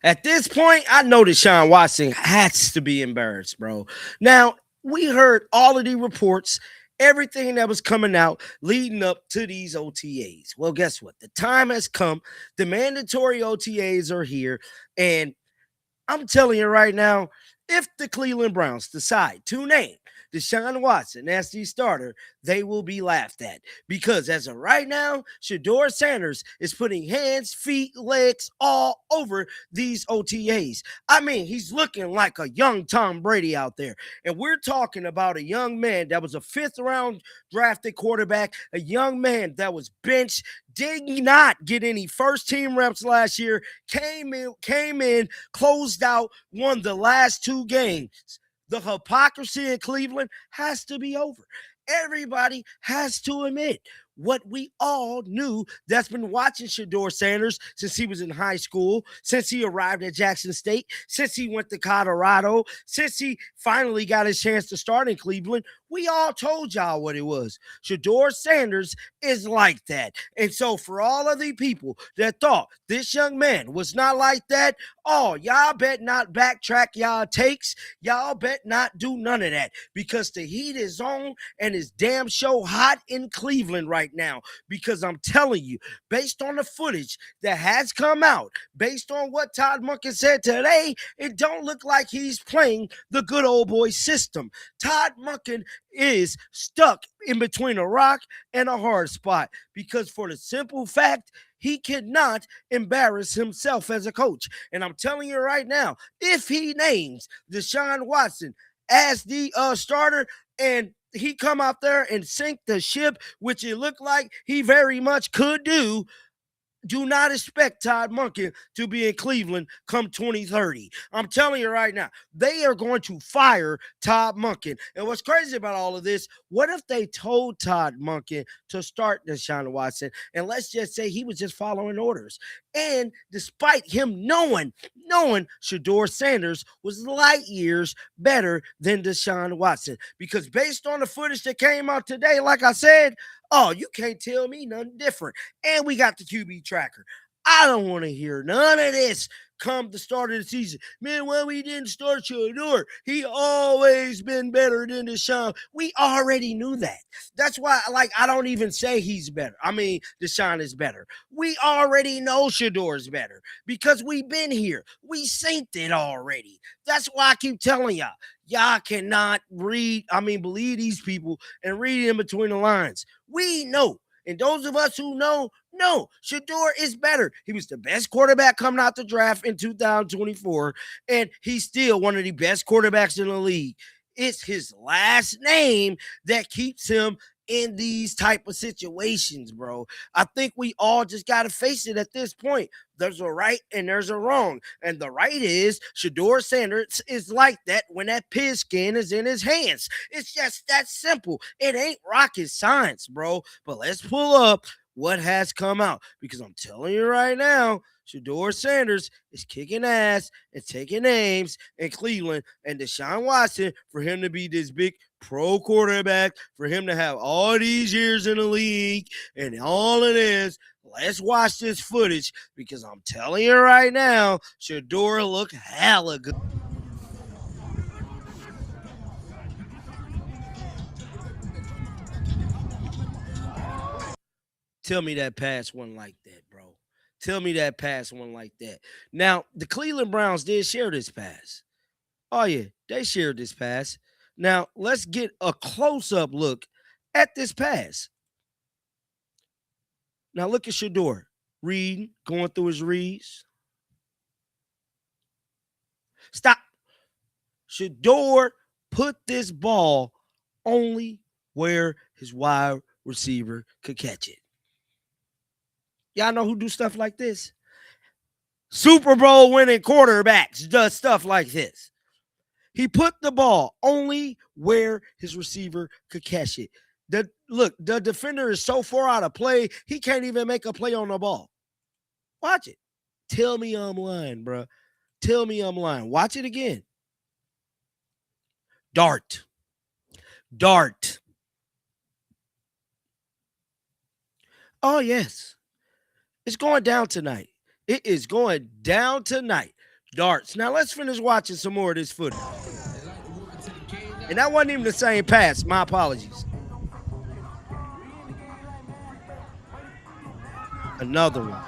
At this point, I know Deshaun Watson has to be embarrassed, bro. Now, we heard all of the reports, everything that was coming out leading up to these OTAs. Well, guess what? The time has come. The mandatory OTAs are here. And I'm telling you right now, if the Cleveland Browns decide to name Deshaun Watson as the starter, they will be laughed at. Because as of right now, Shedeur Sanders is putting hands, feet, legs all over these OTAs. I mean, he's looking like a young Tom Brady out there. And we're talking about a young man that was a fifth round drafted quarterback, a young man that was benched, did not get any first team reps last year, came in, closed out, won the last two games. The hypocrisy in Cleveland has to be over. Everybody has to admit what we all knew that's been watching Shedeur Sanders since he was in high school, since he arrived at Jackson State, since he went to Colorado, since he finally got his chance to start in Cleveland. We all told y'all what it was. Shedeur Sanders is like that. And so for all of the people that thought this young man was not like that, oh, y'all bet not backtrack y'all takes. Y'all bet not do none of that because the heat is on and it's damn show hot in Cleveland right now. Because I'm telling you, based on the footage that has come out, based on what Todd Monken said today, it don't look like he's playing the good old boy system. Todd Monken is stuck in between a rock and a hard spot because for the simple fact he cannot embarrass himself as a coach. And I'm telling you right now, if he names Deshaun Watson as the starter and he come out there and sink the ship, which it looked like he very much could do not expect Todd Monken to be in Cleveland come 2030. I'm telling you right now, they are going to fire Todd Monken. And what's crazy about all of this, what if they told Todd Monken to start Deshaun Watson, and let's just say he was just following orders? And despite him knowing Shedeur Sanders was light years better than Deshaun Watson. Because based on the footage that came out today, like I said, oh, you can't tell me nothing different. And we got the QB tracker. I don't want to hear none of this come the start of the season. Man, when we didn't start Shedeur, he always been better than Deshaun. We already knew that. That's why, I don't even say he's better. I mean, Deshaun is better. We already know Shedeur is better because we've been here. We synced it already. That's why I keep telling y'all cannot believe these people and read in between the lines. We know. And those of us who know, Shedeur is better. He was the best quarterback coming out the draft in 2024, and he's still one of the best quarterbacks in the league. It's his last name that keeps him in these type of situations, bro. I think we all just got to face it at this point. There's a right and there's a wrong. And the right is Shedeur Sanders is like that when that pig skin is in his hands. It's just that simple. It ain't rocket science, bro. But let's pull up what has come out because I'm telling you right now, Shedeur Sanders is kicking ass and taking names in Cleveland, and Deshaun Watson, for him to be this big pro quarterback, for him to have all these years in the league and all of this. Let's watch this footage because I'm telling you right now, Shedeur look hella good. Tell me that pass one like that, bro. Tell me that pass one like that. Now, the Cleveland Browns did share this pass. Oh, yeah, they shared this pass. Now, let's get a close up look at this pass. Now, look at Shedeur reading, going through his reads. Stop. Shedeur put this ball only where his wide receiver could catch it. Y'all know who do stuff like this? Super Bowl winning quarterbacks does stuff like this. He put the ball only where his receiver could catch it. The defender is so far out of play, he can't even make a play on the ball. Watch it. Tell me I'm lying, bro. Tell me I'm lying. Watch it again. Dart. Oh, yes. It's going down tonight. It is going down tonight. Darts. Now let's finish watching some more of this footage. And that wasn't even the same pass. My apologies. Another one.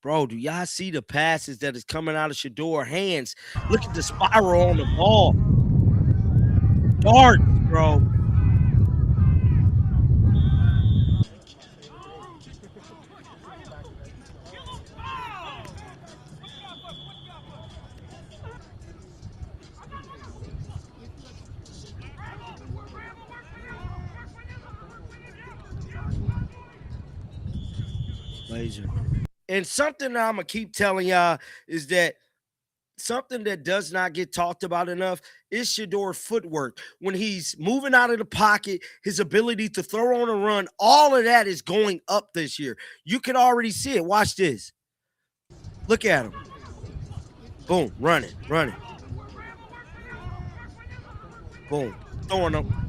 Bro, do y'all see the passes that is coming out of Shedeur hands? Look at the spiral on the ball. Darts, bro. Laser. And something that I'm gonna keep telling y'all is that something that does not get talked about enough is Shedeur's footwork. When he's moving out of the pocket, his ability to throw on a run, all of that is going up this year. You can already see it. Watch this. Look at him. Boom, running. Boom, throwing them.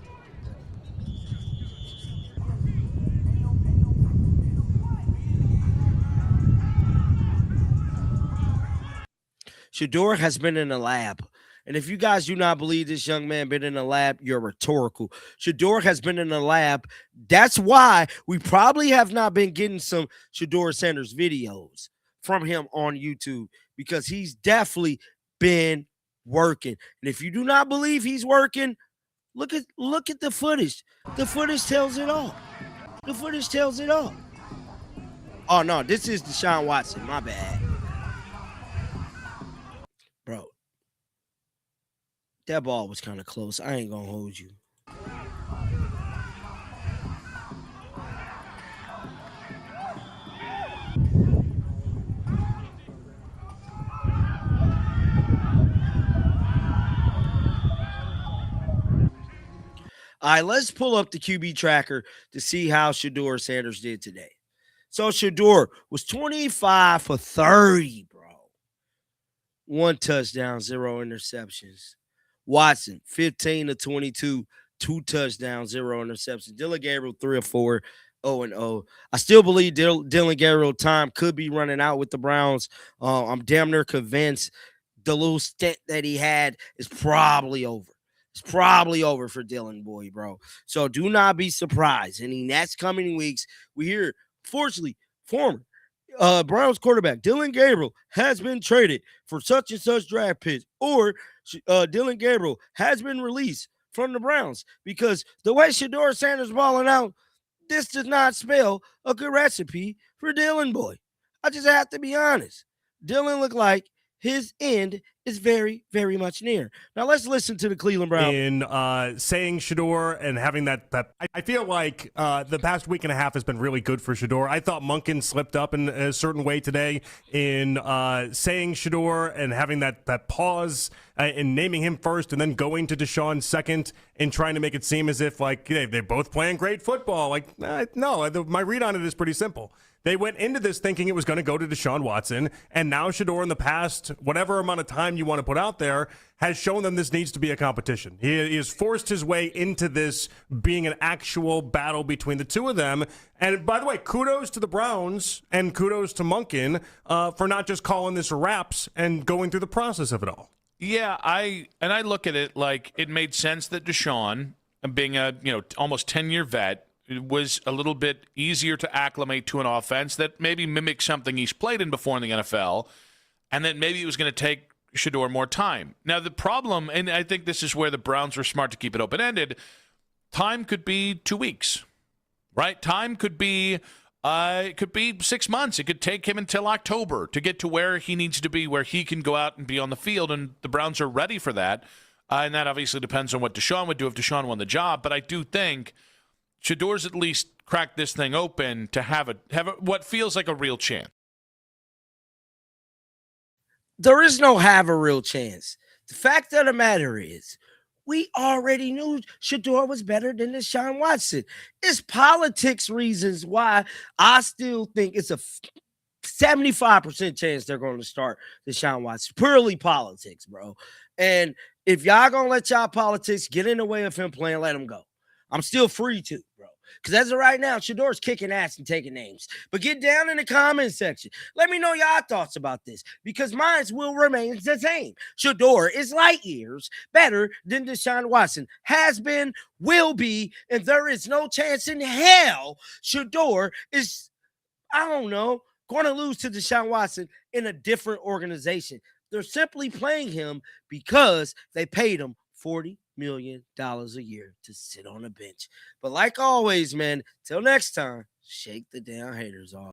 Shedeur has been in the lab. And if you guys do not believe this young man been in the lab, you're rhetorical. Shedeur has been in the lab. That's why we probably have not been getting some Shedeur Sanders videos from him on YouTube, because he's definitely been working. And if you do not believe he's working, look at the footage. The footage tells it all. The footage tells it all. Oh no, this is Deshaun Watson. My bad. Bro, that ball was kind of close. I ain't gonna hold you. All right, let's pull up the QB tracker to see how Shedeur Sanders did today. So Shedeur was 25 for 30, bro. 1 touchdown, 0 interceptions. Watson, 15 to 22, 2 touchdowns, 0 interceptions. Dylan Gabriel, 3 or 4, 0-0. I still believe Dylan Gabriel time could be running out with the Browns. I'm damn near convinced the little stint that he had is probably over. It's probably over for Dylan Boy, bro. So do not be surprised. In the next coming weeks, we hear, fortunately, former Browns quarterback Dylan Gabriel has been traded for such and such draft picks, or Dylan Gabriel has been released from the Browns, because the way Shedeur Sanders balling out, this does not spell a good recipe for Dylan Boy. I just have to be honest. Dylan looked like his end is very, very much near. Now let's listen to the Cleveland Browns. In saying Shedeur and having that I feel like the past week and a half has been really good for Shedeur. I thought Monken slipped up in a certain way today in saying Shedeur and having that pause in naming him first and then going to Deshaun second and trying to make it seem as if like they're both playing great football. Like, no, my read on it is pretty simple. They went into this thinking it was going to go to Deshaun Watson, and now Shedeur, in the past, whatever amount of time you want to put out there, has shown them this needs to be a competition. He has forced his way into this being an actual battle between the two of them. And by the way, kudos to the Browns and kudos to Monken for not just calling this raps and going through the process of it all. Yeah, I look at it like it made sense that Deshaun, being a almost 10-year vet, it was a little bit easier to acclimate to an offense that maybe mimics something he's played in before in the NFL, and that maybe it was going to take Shedeur more time. Now, the problem, and I think this is where the Browns were smart to keep it open-ended, time could be 2 weeks, right? Time could be it could be 6 months. It could take him until October to get to where he needs to be, where he can go out and be on the field, and the Browns are ready for that. And that obviously depends on what Deshaun would do if Deshaun won the job, but I do think Shedeur's at least cracked this thing open to have what feels like a real chance. There is no have a real chance. The fact of the matter is, we already knew Shedeur was better than Deshaun Watson. It's politics reasons why I still think it's a 75% chance they're going to start Deshaun Watson. Purely politics, bro. And if y'all going to let y'all politics get in the way of him playing, let him go. I'm still free to, bro. Because as of right now, Shedeur's kicking ass and taking names. But get down in the comment section. Let me know y'all thoughts about this. Because mine will remain the same. Shedeur is light years better than Deshaun Watson. Has been, will be, and there is no chance in hell Shedeur is, I don't know, going to lose to Deshaun Watson in a different organization. They're simply playing him because they paid him $40 million a year to sit on a bench. But like always, man, till next time, shake the damn haters off.